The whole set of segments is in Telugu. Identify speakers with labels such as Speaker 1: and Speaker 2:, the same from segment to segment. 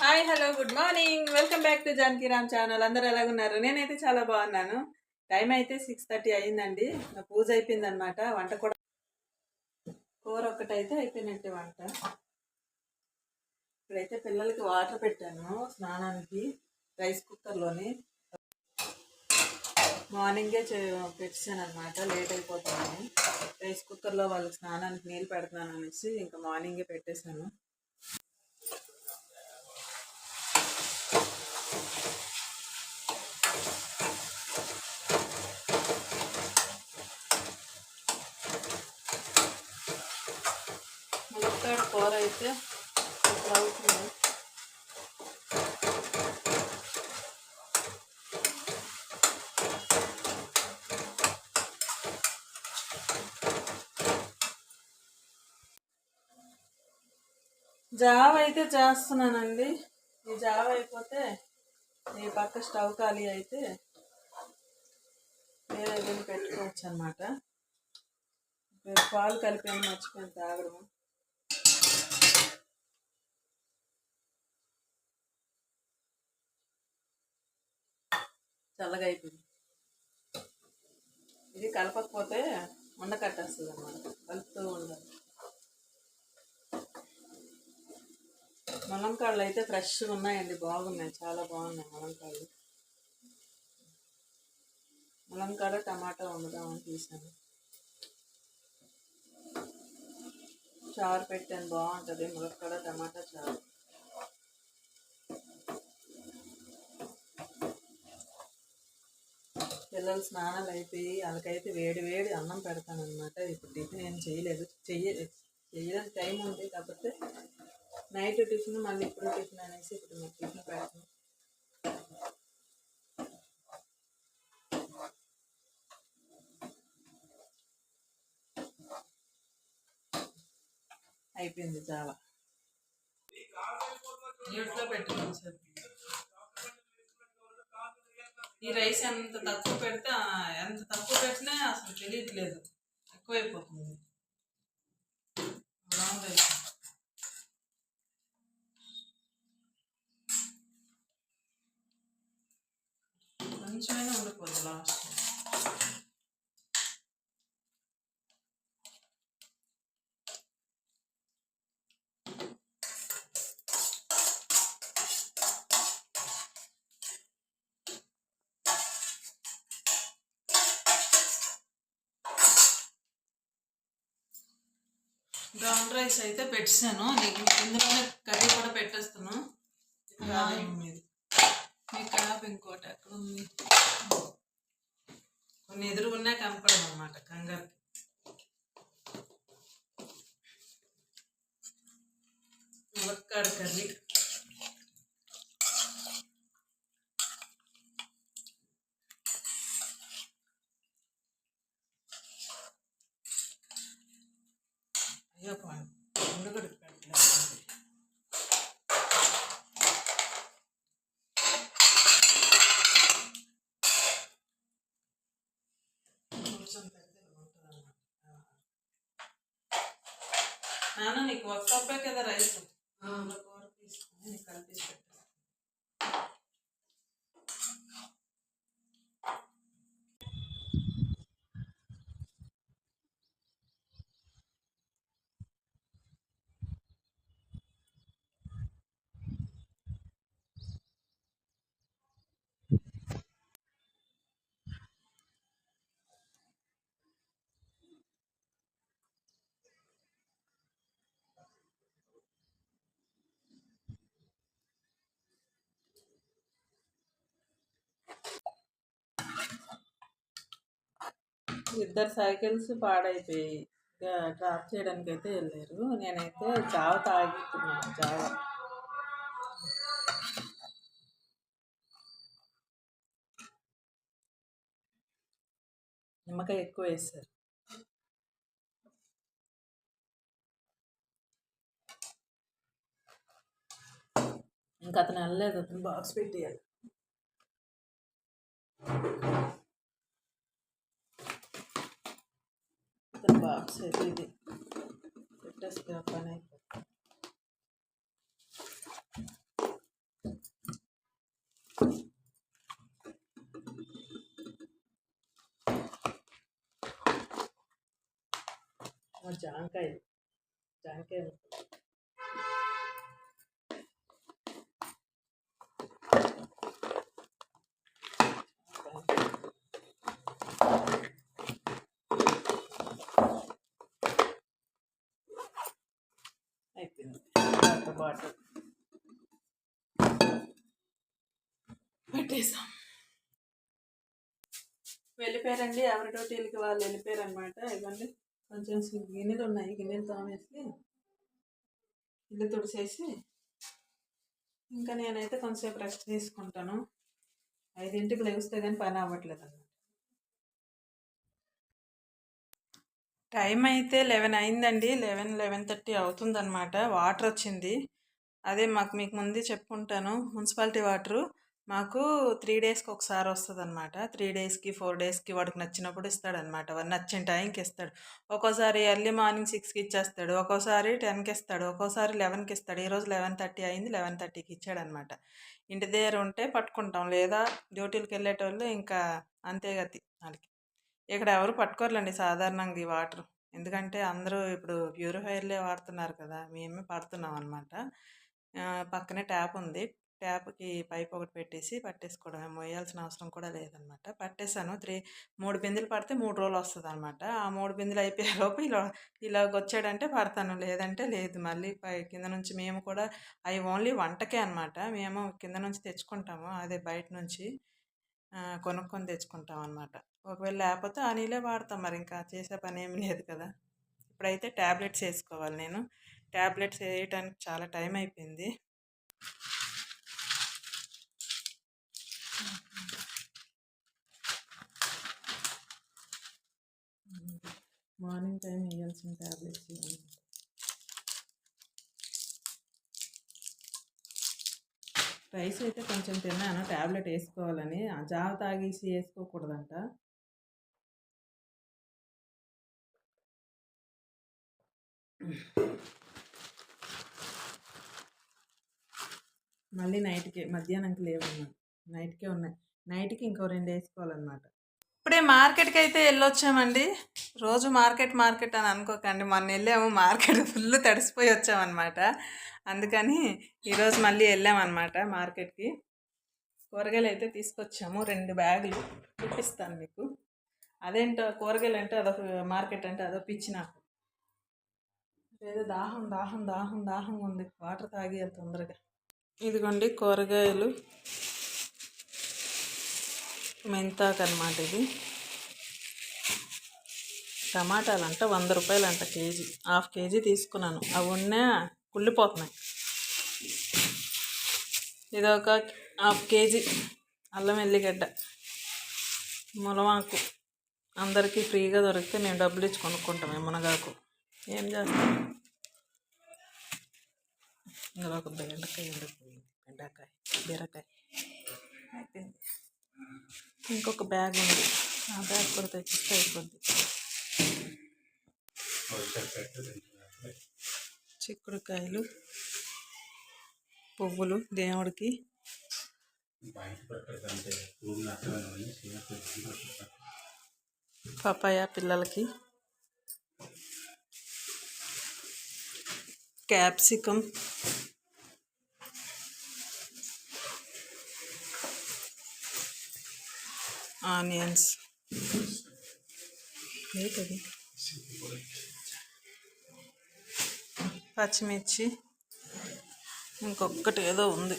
Speaker 1: Hi hello good morning welcome back to Janaki Ram channel. అందరూ ఎలాగున్నారు? నేనైతే చాలా బాగున్నాను. టైం అయితే 6:30 అయిందండి. నా పూజ అయిపోయిందనమాట. వంట కూడా కూర ఒక్కటైతే అయిపోయినట్టే వంట. ఇప్పుడైతే పిల్లలకి వాటర్ పెట్టాను స్నానానికి రైస్ కుక్కర్లోని. మార్నింగే పెట్టాను అనమాట, లేట్ అయిపోతుంది. రైస్ కుక్కర్లో వాళ్ళకి స్నానానికి నీళ్ళు పెడతాను అనేసి ఇంకా మార్నింగే పెట్టేశాను. ములక్కాడ కూర అయితే ఇప్పుడు అవుతుంది. జావ అయితే చేస్తున్నానండి. ఈ జావ అయిపోతే ఈ పక్క స్టవ్ ఖాళీ అయితే వేరే ఏదైనా పెట్టుకోవచ్చు అనమాట. పాలు కలిపాను, మర్చిపోయాను తాగడం. చల్లగా అయిపోయింది. ఇది కలపకపోతే ఉండకట్టేస్తుంది అన్నమాట, కలుపుతూ ఉండాలి. ములంకాళ్ళు అయితే ఫ్రెష్గా ఉన్నాయండి, బాగున్నాయి, చాలా బాగున్నాయి ములంకాళ్ళు. ములంకాడ టమాటా వండుదామని తీసాను. చారు పెట్టాను, బాగుంటుంది ములక్కాడ టమాటా చారు. పిల్లలు స్నానాలు అయిపోయి వాళ్ళకైతే వేడి వేడి అన్నం పెడతాను అనమాట. ఇప్పుడు టిఫిన్ ఏం చేయలేదు, చేయడానికి టైం ఉంది కాకపోతే నైట్ టిఫిన్ మళ్ళీ ఇప్పుడు టిఫిన్ అనేసి ఇప్పుడు మీకు టిఫిన్ పెడతాను. అయిపోయింది చాలా. న్యూట్లో పెట్టుకోండి సార్. ఈ రైస్ ఎంత తక్కువ పెడితే ఎంత తక్కువ పెట్టినా అసలు తెలియట్లేదు, ఎక్కువైపోతుంది లాంగ్ రైస్. కొంచెమైనా ఉండిపోద్ది లాస్ట్. బ్రౌన్ రైస్ అయితే పెట్టాను, నీకు ఇందులోనే కర్రీ కూడా పెట్టేస్తాను. మీది మీ క్యాబ్ ఇంకోటి ఎక్కడ ఉంది, కొన్ని ఎదురుగున్నా కనపడదు అనమాట కంగారుకి. ములక్కాడ కర్రీ అయ్యో ఉండగడికి పెట్టలేదు. కొంచెం పెద్దగా ఉంటుంది అన్నమాట. నాన్న నీకు ఒక కప్పే కదా రైస్, కూర తీసుకుని నీకు కలిపేసి పెట్టాను. ఇద్దరు సైకిల్స్ పాడైపోయి డ్రాప్ చేయడానికి అయితే వెళ్ళారు. నేనైతే జావ తాగుతున్నాను. జావ నిమ్మకాయ ఎక్కువ వేస్తారు. ఇంకా అతను వెళ్ళలేదు, అతను బాక్స్ పెట్టేయాలి. అతను బాక్స్ అయితే ఇది పెట్టేస్తే పని అయిపోతుంది. జాంకాయ జాంకాయ అయిపోయింది. వాటర్ పెట్టేసాం. వెళ్ళిపోయారండి, ఎవరి డ్యూటీలకి వాళ్ళు వెళ్ళిపోయారు అనమాట. ఇవ్వండి కొంచెం గిన్నెలు ఉన్నాయి, గిన్నెలు తోమేసి ఇల్లు తుడిచేసి ఇంకా నేనైతే కొంచెంసేపు రెస్ట్ తీసుకుంటాను. 5ంటికి లేస్తే కానీ పని అవ్వట్లేదు అన్నమాట. టైం అయితే 11 అయిందండి. 11:30 అవుతుందన్నమాట. వాటర్ వచ్చింది. అదే మీకు ముందే చెప్పుకుంటాను, మున్సిపాలిటీ వాటరు మాకు 3 డేస్కి ఒకసారి వస్తుంది అనమాట. 3 డేస్కి 4 డేస్కి వాడికి నచ్చినప్పుడు ఇస్తాడనమాట. వాడు నచ్చిన టైంకి ఇస్తాడు. ఒక్కోసారి ఎర్లీ మార్నింగ్ 6కి ఇచ్చేస్తాడు, ఒక్కోసారి 10కి ఇస్తాడు, ఒక్కోసారి 11కి ఇస్తాడు. ఈరోజు 11:30 అయింది, 11:30కి ఇచ్చాడనమాట. ఇంటి దగ్గర ఉంటే పట్టుకుంటాం, లేదా డ్యూటీలకు వెళ్ళేటోళ్ళు ఇంకా అంతే గతి వాళ్ళకి. ఇక్కడ ఎవరు పట్టుకోరులేండి సాధారణంగా ఈ వాటర్, ఎందుకంటే అందరూ ఇప్పుడు ప్యూరిఫైర్లే వాడుతున్నారు కదా. మేమే పడుతున్నాం అనమాట. పక్కనే ట్యాప్ ఉంది, ట్యాప్కి పైప్ ఒకటి పెట్టేసి పట్టేసుకోవడమే, మోయాల్సిన అవసరం కూడా లేదనమాట. పట్టేశాను. 3 బిందెలు పడితే 3 రోజులు వస్తుంది అనమాట. ఆ 3 బిందెలు అయిపోయే లోపు ఇలాగ వచ్చాడంటే పడతాను, లేదంటే లేదు. మళ్ళీ కింద నుంచి మేము కూడా అవి ఓన్లీ వంటకే అనమాట. మేము కింద నుంచి తెచ్చుకుంటాము, అదే బయట నుంచి కొనుక్కొని తెచ్చుకుంటాం అనమాట. ఒకవేళ లేకపోతే ఆ నీళ్ళే వాడతాం, మరి ఇంకా చేసే పని ఏమి లేదు కదా. ఇప్పుడైతే ట్యాబ్లెట్స్ వేసుకోవాలి. నేను ట్యాబ్లెట్స్ వేయటానికి చాలా టైం అయిపోయింది. మార్నింగ్ టైం వేయాల్సిన ట్యాబ్లెట్స్. రైస్ అయితే కొంచెం తిన్నాను, ట్యాబ్లెట్ వేసుకోవాలని. జావ తాగేసి వేసుకోకూడదంట. మళ్ళీ నైట్కి, మధ్యాహ్నంకి లేవన్నమాట. నైట్కే ఉన్నాయి, నైట్కి ఇంకో 2 వేసుకోవాలన్నమాట. ఇప్పుడే మార్కెట్కి అయితే వెళ్ళొచ్చామండి. రోజు మార్కెట్ అని అనుకోకండి, మొన్న వెళ్ళాము మార్కెట్ ఫుల్ తడిసిపోయి వచ్చామన్నమాట. అందుకని ఈరోజు మళ్ళీ వెళ్ళామన్నమాట మార్కెట్కి. కూరగాయలు అయితే తీసుకొచ్చాము, 2 బ్యాగులు చూపిస్తాను మీకు. అదేంటో కూరగాయలు అంటే అదొక, మార్కెట్ అంటే అదో పిచ్చి నాకు. ఏదో దాహం ఉంది, వాటర్ తాగేయాలి తొందరగా. ఇదిగోండి కూరగాయలు, మెంతాకు అనమాట. ఇది టమాటాలు అంట 100 రూపాయలు అంట కేజీ. ½ కేజీ తీసుకున్నాను, అవి ఉన్నా కుళ్ళిపోతున్నాయి. ఇదొక ½ కేజీ అల్లం వెల్లిగడ్డ, మునగాకు అందరికీ ఫ్రీగా దొరికితే మేము డబ్బులు ఇచ్చి కొనుక్కుంటాం. మునగాకు ఏం చేస్తాం. ఇందులో ఒక బీరకాయ అయిపోయింది. ఇంకొక బ్యాగ్ ఉంది, ఆ బ్యాగ్ కూడా తెచ్చిస్తే అయిపోద్ది. చిక్కుడుకాయలు, పువ్వులు దేవుడికి, పపాయ పిల్లలకి, క్యాప్సికమ్, ఆనియన్స్, పచ్చిమిర్చి, ఇంకొకటి ఏదో ఉంది,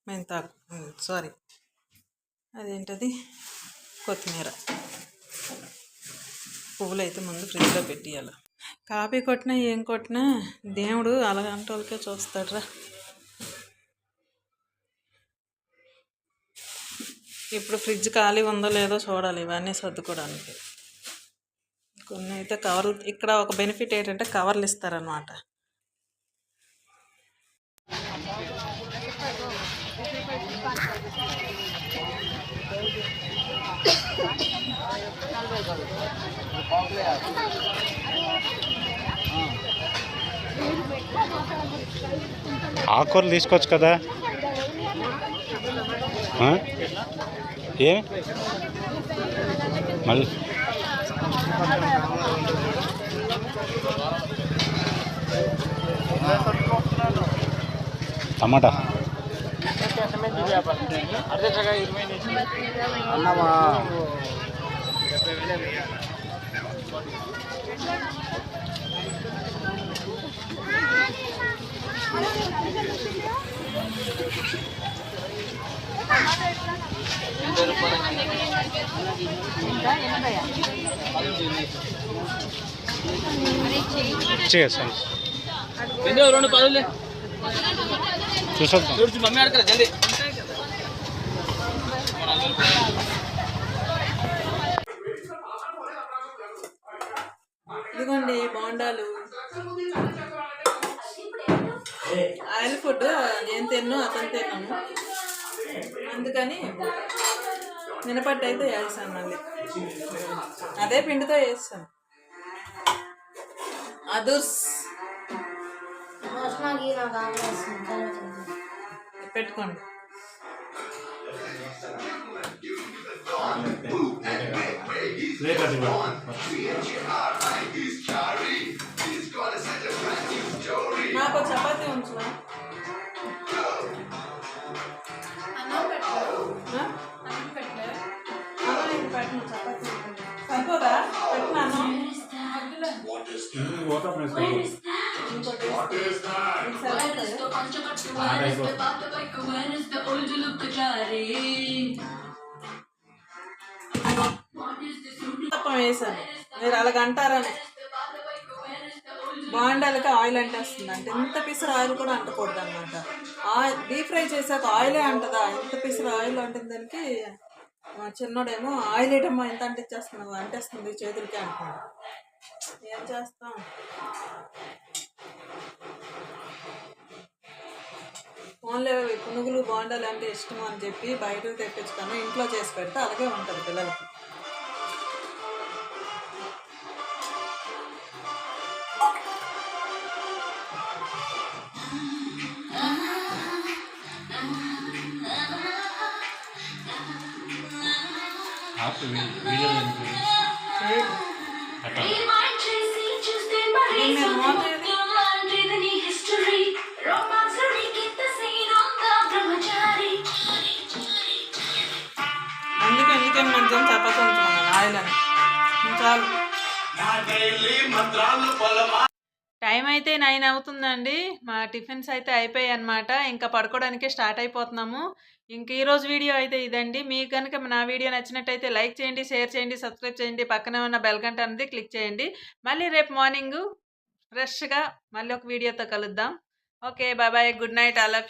Speaker 1: మెంతాకు, సారీ అదేంటది, కొత్తిమీర. పువ్వులు అయితే ముందు ఫ్రిడ్జ్లో పెట్టియాలి. కాఫీ కొట్టినా ఏం కొట్టినా దేవుడు అలాగంటే వాళ్ళకే చూస్తాడ్రా. ఇప్పుడు ఫ్రిడ్జ్ ఖాళీ ఉందో లేదో చూడాలి, ఇవన్నీ సర్దుకోవడానికి. కొన్ని అయితే కవర్లు, ఇక్కడ ఒక బెనిఫిట్ ఏంటంటే కవర్లు ఇస్తారనమాట.
Speaker 2: ఆకుకూరలు తీసుకోవచ్చు కదా. ఏ టమాటా
Speaker 3: అన్నమా
Speaker 2: చేస్తాను
Speaker 3: రెండు పదులే
Speaker 2: చూసొద్దాం.
Speaker 3: మమ్మీ ఆడతారా జల్దీ.
Speaker 1: ఇదిగోండి బోండాలు. ఆయిల్ ఫుడ్ నేను తిన్ను, అతను తిన్నాము, అందుకని మినపట్టు అయితే వేస్తాను. మళ్ళీ అదే పిండితో వేస్తాను. అదుర్స్ పెట్టుకోండి. నాకు చపాతీ ఉంచునా? పెట్టను చపాతీ సరిపోదా? పెట్టినాను. తప్పం వేసాను, మీరు అలాగంటారని. బాండాలకి ఆయిల్ అంటేస్తుంది అంటే ఇంత పిసరు ఆయిల్ కూడా అంటకూడదు అనమాట. డీప్ ఫ్రై చేసాక ఆయిలే అంటదా? ఇంత పిసరు ఆయిల్ అంటుంది దానికి. చిన్నోడేమో ఆయిల్ వేయటమ్మా ఎంత అంటించేస్తున్నావు, అంటేస్తుంది చేతులకి అనుకోండి. ఏం చేస్తాం? ఓన్లీ పునుగులు బోండాలు అంటే ఇష్టం అని చెప్పి బయటకు తెప్పించుతాను, ఇంట్లో చేసి పెడితే అలాగే ఉంటుంది పిల్లలకి. అందుకే మంచిగా చపాతీ ఉంచుకున్నాను ఆయిల్ అని. చాలు. టైం అయితే 9 అవుతుందండి. మా టిఫిన్స్ అయితే అయిపోయాయి అనమాట. ఇంకా పడుకోవడానికే స్టార్ట్ అయిపోతున్నాము. ఇంక ఈరోజు వీడియో అయితే ఇదండి. మీకు కనుక నా వీడియో నచ్చినట్టయితే లైక్ చేయండి, షేర్ చేయండి, సబ్స్క్రైబ్ చేయండి, పక్కనే ఉన్న బెల్ గంట అనేది క్లిక్ చేయండి. మళ్ళీ రేపు మార్నింగ్ ఫ్రెష్గా మళ్ళీ ఒక వీడియోతో కలుద్దాం. Okay, bye bye, good night, I love you.